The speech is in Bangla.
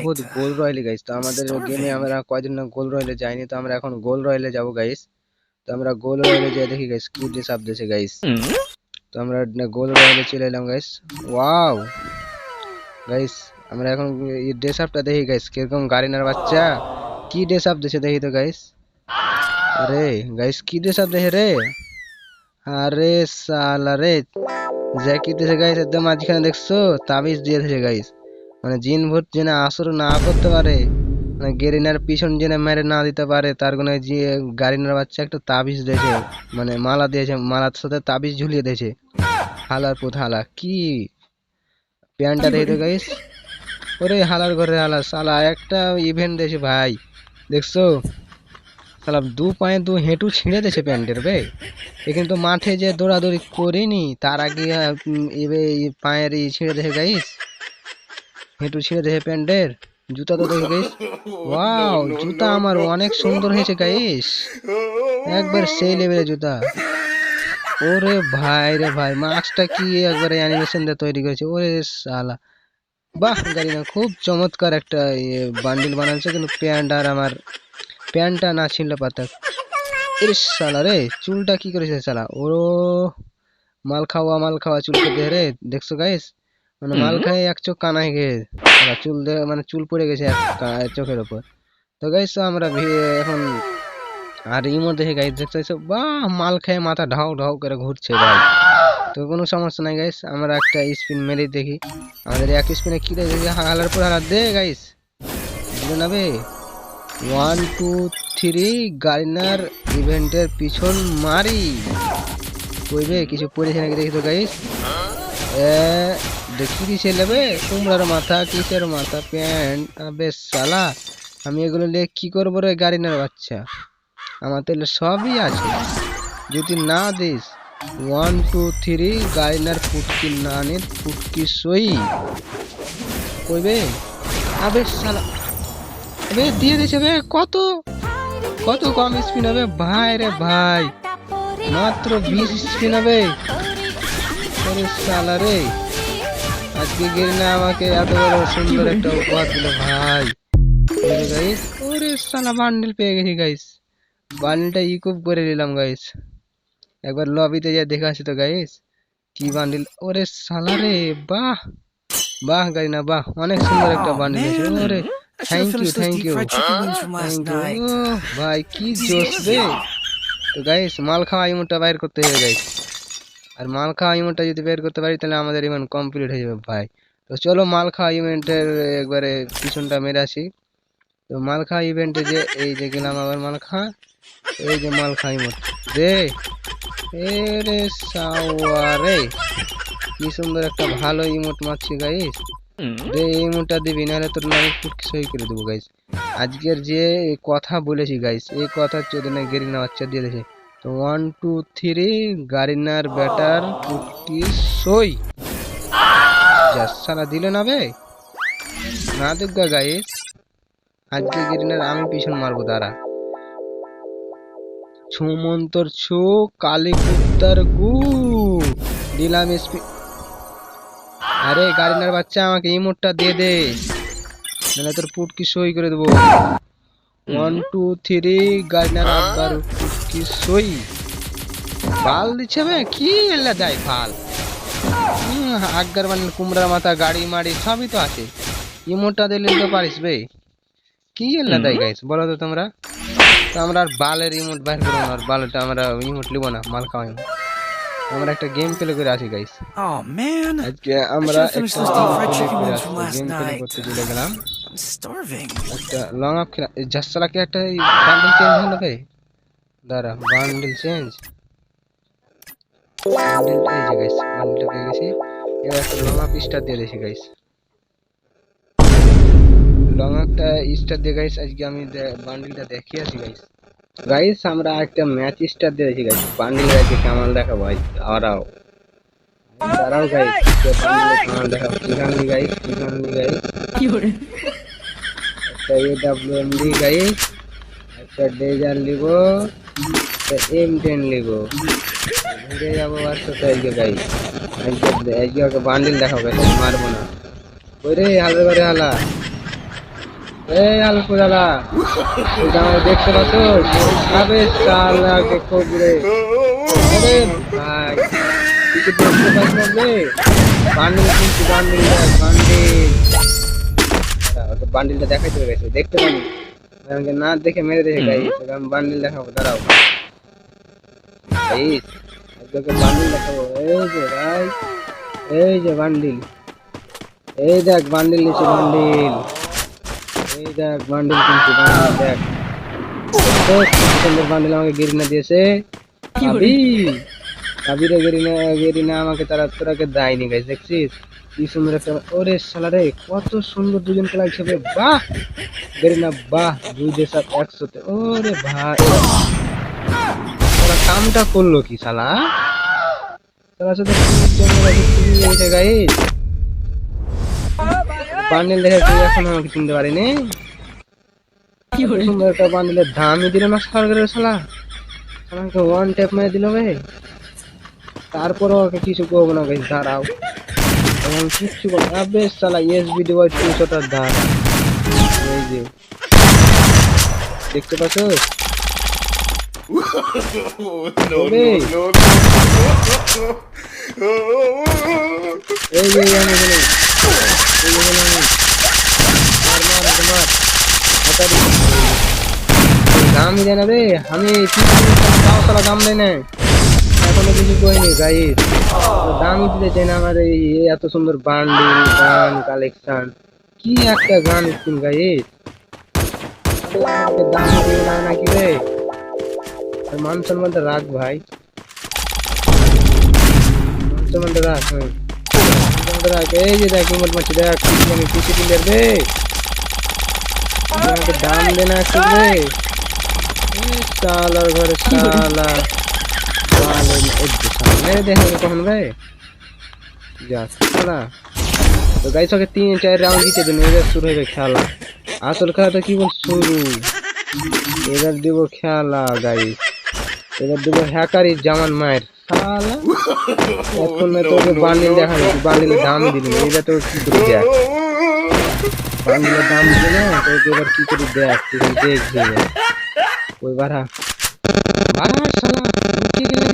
বহুত গোল রয়েলে গাইস। তো আমাদের গেমে আমরা কয়দিন না গোল রয়েলে যাইনি, তো আমরা এখন গোল রয়েলে যাব গাইস। তো আমরা গোল রয়েলে যাই দেখি গাইস কি ড্রেস আপ দিয়েছে গাইস। তো আমরা গোল রয়েলে চলে এলাম গাইস। ওয়াও গাইস, আমরা এখন এই ড্রেস আপটা দেখি গাইস কিরকম গারিনার বাচ্চা কি ড্রেস আপ দিয়েছে দেখি তো গাইস। আরে গাইস কি ড্রেস আপ দেখে রে, আরে সালা রে জ্যাকেট দিয়েছে গাইস একদম। মাঝখানে দেখছো তাবিজ দিয়ে দিয়েছে গাইস, মানে জিন ভূত যেন আসর না করতে পারে, মানে গেরিনার পিছন যেন মেরে না দিতে পারে তার কোনো যে গারিনার বাচ্চা একটা তাবিজ দিয়েছে, মানে মালা দিয়েছে, মালার সাথে তাবিজ ঝুলিয়ে দিয়েছে। হালার পুত হালা কি প্যান্টটা দেখি তো গাইস। ওরে হালার ঘরে হালা সালা একটা ইভেন্ট দিয়েছে ভাই, দেখছো সালা দু পায়ে দু হেঁটু ছিঁড়ে দিয়েছে প্যান্টের বে। এ কিন্তু মাঠে যে দৌড়াদৌড়ি করিনি তার আগে পায়ের ছিঁড়ে দিয়েছে গাইস, হেঁটু ছিঁড়ে দিয়েছে প্যান্টের। জুতা তো দেখে গাইস, ওয়াও জুতা আমার অনেক সুন্দর হয়েছে গাইস, একবার সেই লেভেলের জুতা। ওরে ভাই রে ভাই, মাস্কটা কি একবারে অ্যানিমেশন দিয়ে তৈরি করেছে ওরে শালা। বাহ জানি না, খুব চমৎকার একটা বান্ডিল বানাচ্ছে, কিন্তু প্যান্ট আর আমার প্যান্টটা না ছিঁড়লে পাতা। এরে শালা রে চুলটা কি করেছে শালা, ও মাল খাওয়া চুল খেতে রে, দেখছো গাইস মানে মাল খায় এক চোখ কানায় গিয়ে চুল মানে চুল পড়ে গেছে এক চোখের উপর। তো গাইস আমরা এখন আর ইমো দেখে গাইস দেখতেছো বাহ মাল খেয়ে মাথা ঢাউ ঢাউ করে ঘুরছে ভাই। তো কোনো সমস্যা নাই গাইস, আমরা একটা স্পিন মেরে দেখি আমাদের এক স্পিনে কি দেখি। হালার পর হালা দে গাইস, বুঝলে না বে 1 2 3 গার্নার ইভেন্টের পিছন মারি কইবে কিছু পড়েছে নাকি দেখি তো গাইস। দেখি কি ছেলেবে কুমড়ার মাথা কিসের মাথা প্যান্ট, আবে শালা আমি এগুলো নিয়ে কি করবো রে গার্নার বাচ্চা, আমার তাহলে সবই আছে যদি না দিস। 1 2 3 গার্নার ফুটকি নানের ফুটকি সই কইবে, আবে শালা আবে দিয়ে দিছে বে। কত কত কম স্পিন হবে ভাই রে ভাই, মাত্র 20 স্পিন হবে। আরে শালা রে আজকে গেরিনা আমাকে এত বড় সুন্দর একটা উপহার দিল ভাই। গাইস ওরে শালা বান্ডেল পেয়ে গেছি গাইস, বান্ডেলটা ইকুপ করে নিলাম গাইস। একবার লবিতে যা দেখে আসি তো গাইস কি বান্ডেল, ওরে শালা রে বাহ বাহ গাইনা বাহ, অনেক সুন্দর একটা বান্ডেল আছে। ওরে থ্যাংক ইউ থ্যাংক ইউ ভাই কি জোশ বে। তো গাইস মাল খাওয়া ইমোটটা বাইর করতে হবে গাইস, আর মাল খাওয়া ইমোটটা যদি বের করতে পারি তাহলে আমাদের ইভেন্ট কমপ্লিট হয়ে যাবে ভাই। তো চলো মাল খাওয়া ইভেন্টের একবারে পিছনটা মেরে আসি। তো মাল খাওয়া ইভেন্টে যে এই যে গেলাম আবার মাল খাওয়া, এই যে মাল খাওয়া ইমোট দে, এ রে সাওয়ারে কি সুন্দর একটা ভালো ইমোট মারছি গাইস। রে এই ইমোটটা দিবি নাহলে তোর নামে ফুটকি সই করে দেবো গাইস। আজকের যে কথা বলেছি গাইস এই কথা চোদনা গেরিনা বাচ্চা দিয়ে দিয়েছে। তো 1 2 3 গারিনার ব্যাটার ফুটকি সই যা সারা দিল না বে, না দুর্গা গাইস আজকে গেরিনার আমি পিছন মারবো দাঁড়া। ছুমন্তর ছু কালী কুত্তার গু দিলাম স্পিন। আরে গারিনার বাচ্চা আমাকে ইমোটটা দিয়ে দে নাহলে তোর ফুটকি সই করে দেবো। 1 2 3 গারিনার আব্বার ফুটকি সই বাল দিচ্ছে বে কি এলা দেয় ফাল। আগার মানে কুমড়ার মাথা গাড়ি মাড়ি সবই তো আছে, ইমোটটা দিলে তো পারিস বে কি এলা দেয় গাইস বলো তো তোমরা। তো আমরা আর বালের ইমোট বাইর করবো না, আর বালটা আমরা ইমোট লিবো না, মাল খাওয়া ইমোট আমরা একটা গেম প্লে করে আসি গাইস। আজকে আমরা গেম প্লে করতে চলে গেলাম, একটা লং আপ খেলা জাসালাকে একটা বান্ডেল চেঞ্জ হলো ভাই দাঁড়া, বান্ডেল চেঞ্জ বান্ডেল এই যে গাইস বান্ডেলটা পেয়ে গেছি। এবার একটা লং আপ স্টার দিয়ে দিয়েছি গাইস, লং একটা স্টার দিয়ে গাইস আজকে আমি বান্ডেলটা দেখিয়ে আসি গাইস। গাইস আমরা একটা ম্যাচ স্টার দিয়েছি গাইস, বান্ডেল গাইছে কেমন দেখা ভাই দাঁড়াও দাঁড়াও গাইস বান্ডেল কেমন দেখা কিখানলি গাইস কিখানলি গাইস কি করে একটা এডব্লিউএমডি গাইস, একটা ডেজার লিব, একটা M10 লিব, ঘুরে যাবো আর সাথে আজকে গাইস। আজকে ওকে বান্ডেল দেখাও গাইস, মারবো না ওরে হালবে করে হালা এই আলফু দাদা এটা আমার দেখতে পাচ্ছ? আবে শালাকে কবরে। আরে ভাই তুই কি দেখতে পাচ্ছ না রে? বান্ডিল কিনছি, বান্ডিল দেখ, বান্ডিল। বান্ডিলটা দেখাইতে গেছে, দেখতে পানি আমাকে না দেখে মেরে দেখে গাইস। আমি বান্ডিল দেখাবো, দাঁড়াও গাইস, আজকে বান্ডিল দেখাবো। এই যে ভাই, এই যে বান্ডিল, এই দেখ বান্ডিল নিচে, বান্ডিল এই দেখ, বান্ডিল কিনছি, বান্ডিল দেখ। দেখ কি সুন্দর বান্ডিল আমাকে গেরিনা দিয়েছে। কাবি কাবিরে গেরিনা, গেরিনা আমাকে তারা তোরাকে দেয়নি গাইস, দেখছিস কি সুন্দর একটা। ওরে শালা রে, কত সুন্দর দুজনকে লাগছে রে, বাহ গেরিনা বাহ, দুই দেশ একসাথে। ওরে ভাই ওরা কামটা করলো কি শালা, তারা সাথে গাইস। বান্ডিল দেখে তুই এখন আমাকে চিনতে পারিনি? কি সুন্দর একটা বান্ডিলের দামই দিল না সরকারের শালা, আমাকে ওয়ান ট্যাপ মেরে দিল ভাই। তারপরও ওকে কিছু করবো না গাইস, দাঁড়াও এখন কিচ্ছু করবো না। বেশ শালা এসবি ডিভাইস 200টার দাম, এই যে দেখতে পাচ্ছ? এই যে আমি এখানে, এই যে এখানে আমি দাম দেয় না রে, আমি দাম দেয় না, এখনো কিছু করিনি গাইস। দামই দিতে চাই না আমার এই এত সুন্দর বান্ডিল গান কালেকশন। কি একটা গান স্কিন গাইস, দাম দিবে না নাকি রে? মান সম্মানটা রাখ ভাই, মান সম্মানটা রাখ। রাখ, এই যে দেখ ইমোট মারছি, দেখ আমি খুশি দিলে রে, আমাকে দাম দে না একটু রে। শালার ঘরে শালা মেরে দেখে কখন রে যা শালা। তো গাইস ওকে 3-4 রাউন্ড জিতে দিন, এবার শুরু হবে খেলা। আসল খেলাটা কি বল শুরু, এবার দিব খেলা গাইস, এবার দিব হ্যাকারি জামান মায়ের শালা। এখন তোকে বান্ডিল দেখানো, বান্ডিলের দাম দিলি, এবার তোকে কি করে দেখ, বান্ডিলের দাম দিলি না তোকে, এবার কি করে দেখ তুই দেখবি। ওই বাড়া বাড়া শালা, কি গেলে